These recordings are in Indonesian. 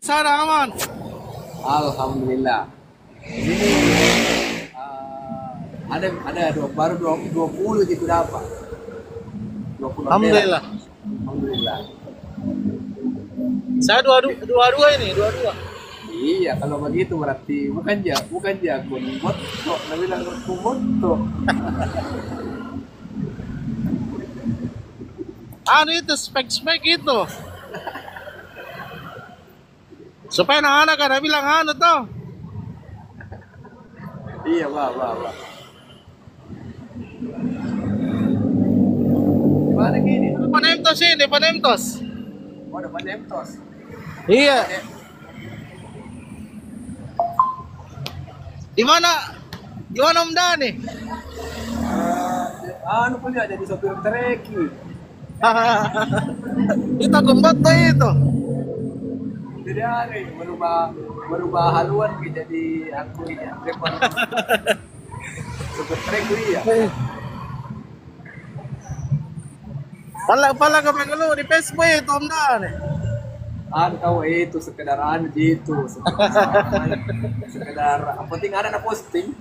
Sana aman. Alhamdulillah. Ini ada baru 20 gitu dapat. 20 Alhamdulillah. Alhamdulillah. Saya dua ini, dua. Iya, kalau begitu berarti bukan jago moto, nabi bilang aku moto. Ano itu spek itu. Supaya anak-anak kan bilang ano to. Iya, wah. Gimana gini? Panemtos ini, panemtos. Oh, ada panemtos. Iya. Di mana Om Dani? Anu punya jadi sopir treki. Itu kembat tuh itu. Jadi hari merubah haluan jadi aku ini depan sopir treki ya. Pala ka lu di Facebook itu Om Dani. Tahu itu sekedar anu gitu, sekedar apa penting ada na posting.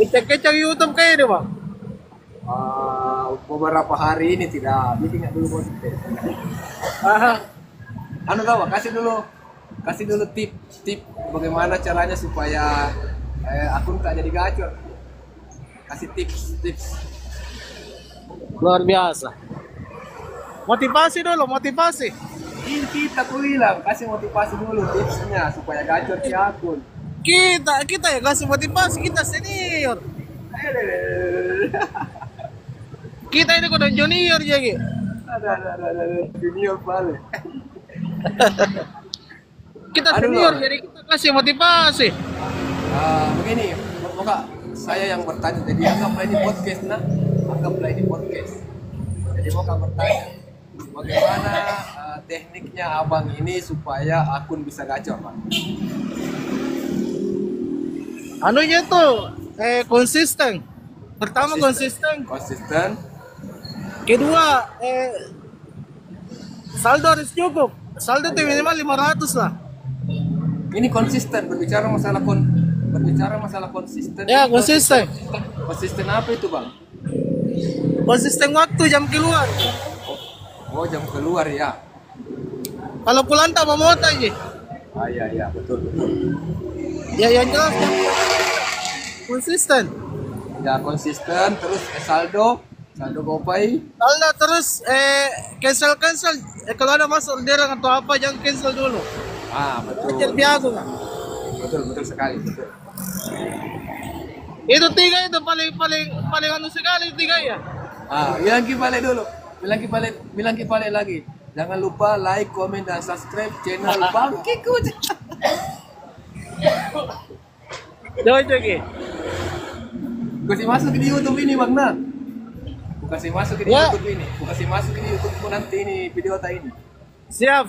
Kecek-kecek YouTube kayak ini Bang. Beberapa hari ini tidak bikin dulu posting. Anu tahu, kasih dulu tip bagaimana caranya supaya akun tak jadi gacor. Kasih tips. Luar biasa. Motivasi dulu, motivasi. Ini kita aku bilang, kasih motivasi dulu tipsnya supaya gacor di akun. Kita ya kasih motivasi, kita senior. Kita ini kudu junior jadi. Ada junior balik. Kita senior jadi kita kasih motivasi. Begini, moga saya yang bertanya, jadi anggaplah ini podcast. Jadi moga bertanya, bagaimana tekniknya abang ini supaya akun bisa gacor, Pak? Anunya tuh konsisten. Pertama konsisten. Kedua saldo harus cukup. Saldo tuh minimal 500 lah. Ini konsisten berbicara masalah konsisten. Ya, konsisten. Konsisten apa itu, Bang? Konsisten waktu jam keluar. Oh, jam keluar ya. Kalau pulang tak mau aja. Iya, betul. Ya yang jelas konsisten. Ya konsisten terus saldo GoPay. Saldo terus cancel. Kalau ada masuk orderan atau apa jangan cancel dulu. Betul. Kecil biago nggak? Betul sekali, betul. Itu tiga itu paling anu sekali tiga ya. Bilang kipale lagi. Jangan lupa like, komen dan subscribe channel Bang Kikut. Jangan lagi. Kasih masuk di YouTube ini, Bang Nah. Kasih masuk di YouTube ini. Kasih masuk di YouTube nanti ini video ini. Siap.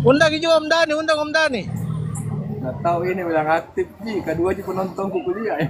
Undang juga Om Dani. Nggak tahu ini bilang aktif Ji, kedua penontonku kuliah ya.